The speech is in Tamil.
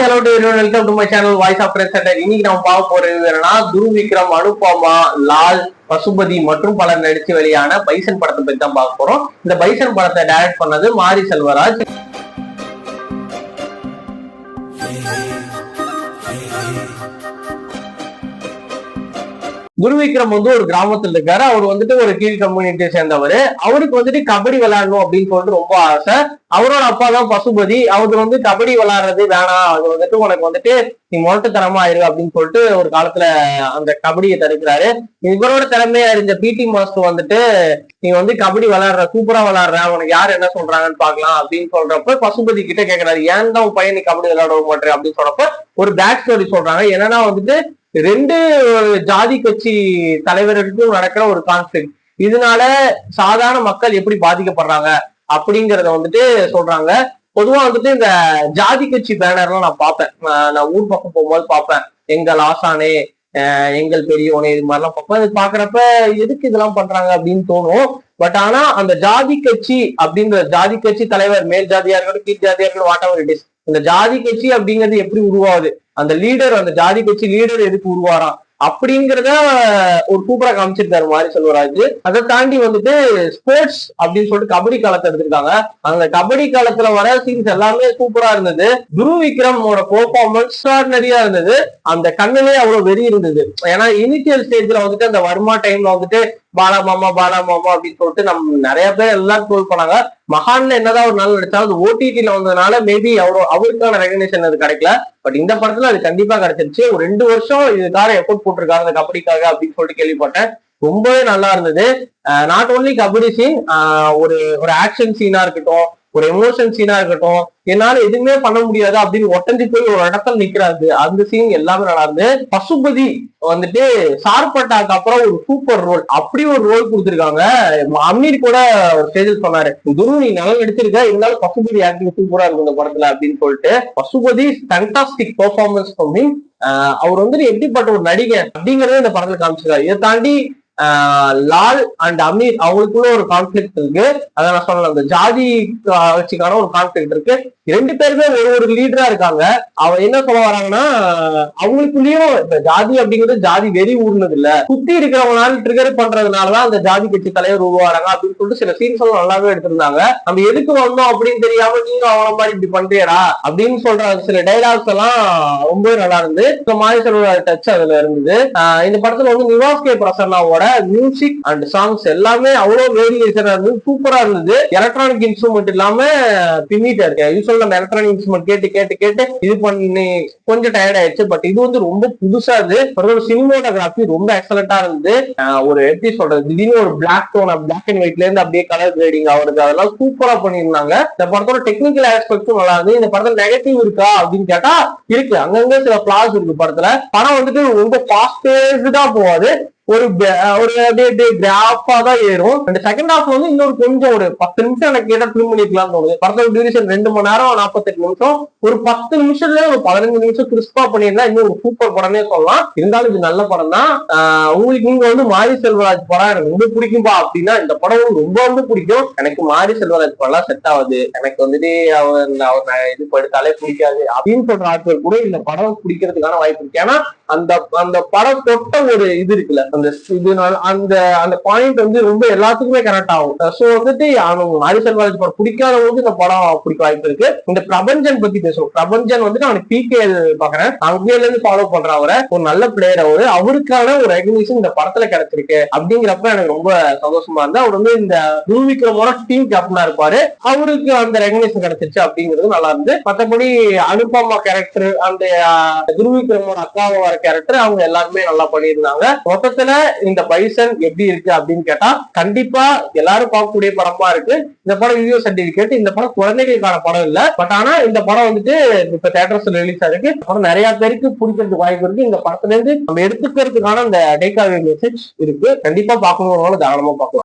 hello to everyone. Welcome to my channel Voice of President. இன்னைக்கு நம்ம பார்க்க போறது என்னன்னா துருவ் விக்ரம், அனுபமா, லால், பசுபதி மற்றும் பலர் நடிச்சு வெளியான பைசன் படத்தை பத்தி தான் பார்க்க போறோம். இந்த பைசன் படத்தை டைரக்ட் பண்ணது மாரி செல்வராஜ். துருவ் விக்ரம் வந்து ஒரு கிராமத்துல இருக்காரு. அவர் வந்துட்டு ஒரு கீழ் கம்யூனிட்டியை சேர்ந்தவர். அவருக்கு வந்துட்டு கபடி விளையாடணும் அப்படின்னு சொல்லிட்டு ரொம்ப ஆசை. அவரோட அப்பா தான் பசுபதி. அவரு வந்து கபடி விளையாடுறது வேணாம், அது வந்துட்டு உனக்கு வந்துட்டு நீ முரட்டுத்தனமா ஆயிரு அப்படின்னு சொல்லிட்டு ஒரு காலத்துல அந்த கபடியை தடுக்கிறாரு. இவரோட திறமையா இருந்த பிடி மாஸ்டர் வந்துட்டு நீ வந்து கபடி விளையாடுற, சூப்பரா விளையாடுற, உனக்கு யார் என்ன சொல்றாங்கன்னு பாக்கலாம் அப்படின்னு சொல்றப்ப பசுபதி கிட்ட கேட்கிறாரு, ஏன் தான் உன் பையன் நீ கபடி விளையாட மாட்டேன் அப்படின்னு சொல்றப்ப ஒரு பேக் ஸ்டோரி சொல்றாங்க. என்னன்னா வந்துட்டு ரெண்டு ஜாதி கட்சி தலைவர்களுக்கும் நடக்கிற ஒரு கான்ஃபிளிக்ட், இதனால சாதாரண மக்கள் எப்படி பாதிக்கப்படுறாங்க அப்படிங்கறத வந்துட்டு சொல்றாங்க. பொதுவா வந்துட்டு இந்த ஜாதி கட்சி பேனர்லாம் நான் பார்ப்பேன், நான் ஊர் பக்கம் போகும்போது பார்ப்பேன், எங்கள் ஆசானே, எங்கள் பெரியவனே, இது மாதிரிலாம் பார்ப்பேன். இது பாக்குறப்ப எதுக்கு இதெல்லாம் பண்றாங்க அப்படின்னு தோணும். பட் ஆனா அந்த ஜாதி கட்சி அப்படிங்கிற ஜாதி கட்சி தலைவர், மேல் ஜாதியா இருக்கட்டும் கீழ் ஜாதியா இருக்கட்டும், வாட் எவர் இட் இஸ், இந்த ஜாதி கட்சி அப்படிங்கிறது எப்படி உருவாகுது, அந்த லீடர், அந்த ஜாதி கட்சி லீடர் எதுக்கு உருவாராம் அப்படிங்கிறத ஒரு சூப்பரா காமிச்சிருக்காரு மாரி செல்வராஜ். அதை தாண்டி வந்துட்டு ஸ்போர்ட்ஸ் அப்படின்னு சொல்லிட்டு கபடி காலத்தை எடுத்திருக்காங்க. அந்த கபடி காலத்துல வர சீன்ஸ் எல்லாமே சூப்பரா இருந்தது. துருவ் விக்ரமோட பெர்ஃபார்மன்ஸ் எக்ஸ்ட்ரார்டினரியா இருந்தது. அந்த கண்ணிலே அவ்வளவு வெறி இருந்தது. ஏன்னா இனிஷியல் ஸ்டேஜ்ல வந்துட்டு அந்த வர்மா டைம்ல வந்துட்டு பாலா மாமா அப்படின்னு சொல்லிட்டு நம்ம நிறைய பேர் எல்லாரும் ட்ரோல் பண்ணாங்க. மகான்ல என்னதான் ஒரு நாள் நடிச்சாலும் அது ஓடிடில வந்ததுனால மேபி அவருக்கான ரெகக்னேஷன் அது கிடைக்கல. பட் இந்த படத்துல அது கண்டிப்பா கிடைச்சிருச்சு. ஒரு 2 வருஷம் இதுக்காக எஃபோர்ட் போட்டிருக்காங்க அந்த கபடிக்காக அப்படின்னு சொல்லிட்டு கேள்விப்பட்டேன். ரொம்பவே நல்லா இருந்தது. நாட் ஓன்லி கபடி சீன், ஒரு ஆக்ஷன் சீனா இருக்கட்டும், ஒரு எமோஷன் சீனா இருக்கட்டும், என்னால எதுவுமே பண்ண முடியாது அப்படின்னு ஒட்டஞ்சி போய் ஒரு இடத்துல நிக்கிறாரு, அந்த சீன் எல்லாமே நல்லா இருந்து. பசுபதி வந்துட்டு சார்பட்டாக்கு அப்புறம் ஒரு சூப்பர் ரோல், அப்படி ஒரு ரோல் கொடுத்திருக்காங்க. அமீர் கூட ஒரு ஸ்டேஜில் சொன்னாரு, துருவ் நீ நல்லா நடிச்சிருக்க, இருந்தாலும் பசுபதி ஆக்டிங் சூப்பரா இருக்கும் இந்த படத்துல அப்படின்னு சொல்லிட்டு. பசுபதி ஃபேண்டாஸ்டிக் பெர்ஃபார்மன்ஸ் பண்ணி அவர் வந்துட்டு எப்படிப்பட்ட ஒரு நடிகை அப்படிங்கறத இந்த படத்துல காமிச்சிருக்காரு. இதை தாண்டி லால் அண்ட் அமீர் அவங்களுக்குள்ள ஒரு கான்ஃபிளிக்ட் இருக்கு. அதை நான் சொல்லலாம், அந்த ஜாதி கட்சிக்கான ஒரு கான்ஃபிளிக்ட் இருக்கு. 2 பேருமே ஒரு லீடரா இருக்காங்க. அவ என்ன சொல்ல வராங்கன்னா, அவங்களுக்குள்ளயும் இந்த ஜாதி அப்படிங்கிறது ஜாதி வெறி ஊர்னது இல்ல, சுத்தி இருக்கிறவங்களால ட்ரிகர் பண்றதுனாலதான் அந்த ஜாதி கட்சி தலைவர் உருவாராங்க அப்படின்னு சொல்லிட்டு சில சீன்ஸ் எல்லாம் நல்லாவே எடுத்திருந்தாங்க. நம்ம எதுக்கு வந்தோம் அப்படின்னு தெரியாம நீங்க அவன மாதிரி இப்படி பண்றியடா அப்படின்னு சொல்ற சில டைலாக்ஸ் எல்லாம் ரொம்பவே நல்லா இருந்து மாரி செல்வராஜ் டச் அதுல இருந்தது. இந்த படத்துல வந்து நிவாஸ் கே பிரசன்னாவோட மியூசிக் அண்ட் சாங்ஸ் எல்லாமே அவ்வளவு வேரியேஷனா இருந்தது, சூப்பரா இருந்தது. எலக்ட்ரானிக் இன்ஸ்ட்ருமெண்ட் இல்லாம பின்னிட்டு இருக்கு. யூஸ்வல் நம்ம எலக்ட்ரானிக் இன்ஸ்ட்ருமெண்ட் கேட்டு இது பண்ணி கொஞ்சம் டயர்ட் ஆயிடுச்சு. பட் இது வந்து ரொம்ப புதுசா இருந்து சினிமோட்டோகிராஃபி ரொம்ப எக்ஸலண்டா இருந்தது. ஒரு எப்படி சொல்றது, திடீர்னு ஒரு பிளாக் டோன், பிளாக் அண்ட் ஒயிட்ல இருந்து அப்படியே கலர் கிரேடிங் ஆகுறது, அதெல்லாம் சூப்பரா பண்ணிருந்தாங்க. இந்த படத்தோட டெக்னிக்கல் ஆஸ்பெக்டும் நல்லா இருந்து. இந்த படத்துல நெகட்டிவ் இருக்கா அப்படின்னு கேட்டா இருக்கு, அங்கங்க சில பிளாஸ் இருக்கு படத்துல. படம் வந்துட்டு ரொம்ப ஃபாஸ்ட் பேஸ்டா போகாது, ஒரு கிராஃபா தான் ஏறும். செகண்ட் ஹாஃப் வந்து இன்னொரு கொஞ்சம் ஒரு 10 நிமிஷம் எனக்கு கேட்டா ஃபிலிம் பண்ணிக்கலாம்னு தோணுது. படத்தோட டியூரேஷன் 2 மணி நேரம் 48 நிமிஷம். ஒரு 10 நிமிஷத்துல ஒரு 15 நிமிஷம் கிறிஸ்பா பண்ணியிருந்தா இன்னும் ஒரு சூப்பர் படமே சொல்லலாம். இருந்தாலும் இது நல்ல படம் தான். உங்களுக்கு நீங்க வந்து மாரி செல்வராஜ் படம் எனக்கு ரொம்ப பிடிக்கும்பா அப்படின்னா இந்த படம் ரொம்ப ரொம்ப பிடிக்கும். எனக்கு மாரி செல்வராஜ் படம் செட் ஆகுது, எனக்கு வந்துட்டு அவர் இது படுத்தாலே பிடிக்காது அப்படின்னு சொல்ற ஆட்கள் கூட இந்த படம் பிடிக்கிறதுக்கான வாய்ப்பு இருக்கு. ஏன்னா அந்த படம் தொட்ட ஒரு இது இருக்குல்ல, அந்த பாயிண்ட் வந்து ரொம்ப எல்லாத்துக்குமே கரெக்ட் ஆகும். சோ வந்துட்டு மாரி செல்வராஜ் படம் பிடிக்காதவங்களுக்கு இந்த படம் பிடிக்க வாய்ப்பு இருக்கு. இந்த பிரபஞ்சன் பத்தி பேசுவோம். பிரபஞ்சன் வந்துட்டு அவனுக்கு பிகே பாக்குறேன், அங்கேல இருந்து ஃபாலோ பண்ற அவரை, ஒரு நல்ல பிளேயர் அவருக்கான ஒரு ரெகக்னிஷன் இந்த படத்துல கிடைச்சிருக்கு அப்படிங்கிறப்ப எனக்கு ரொம்ப சந்தோஷமா இருந்தா. அவர் வந்து இந்த துருவ் விக்ரமோட டீம் கேப்டனா இருப்பாரு, அவருக்கு அந்த ரெகக்னிஷன் கிடைச்சிருச்சு அப்படிங்கிறது நல்லா இருந்து. மற்றபடி அனுபமா கேரக்டர், அந்த துருவ் விக்ரமோட அக்காவை வர கேரக்டர், அவங்க எல்லாருமே நல்லா பண்ணியிருந்தாங்க. மொத்தத்துல இந்த பைசன் எப்படி இருக்கு அப்படின்னு கேட்டா கண்டிப்பா எல்லாரும் பார்க்கக்கூடிய படமா இருக்கு. இந்த படம் வீடியோ சர்டிபிகேட், இந்த படம் குழந்தைகளுக்கான படம் இல்ல. பட் ஆனா இந்த படம் வந்துட்டு இப்ப தியேட்டர்ஸ்ல ரிலீஸ் ஆயிருக்கு. படம் நிறைய பேருக்கு பிடிக்கிறதுக்கு வாய்ப்பு இருக்கு. இந்த படத்துல இருந்து நம்ம எடுத்துக்கிறதுக்கான அந்த டேக் அவே மெசேஜ் இருக்கு. கண்டிப்பா பார்க்கணும்னால தாராளமா பார்க்கலாம்.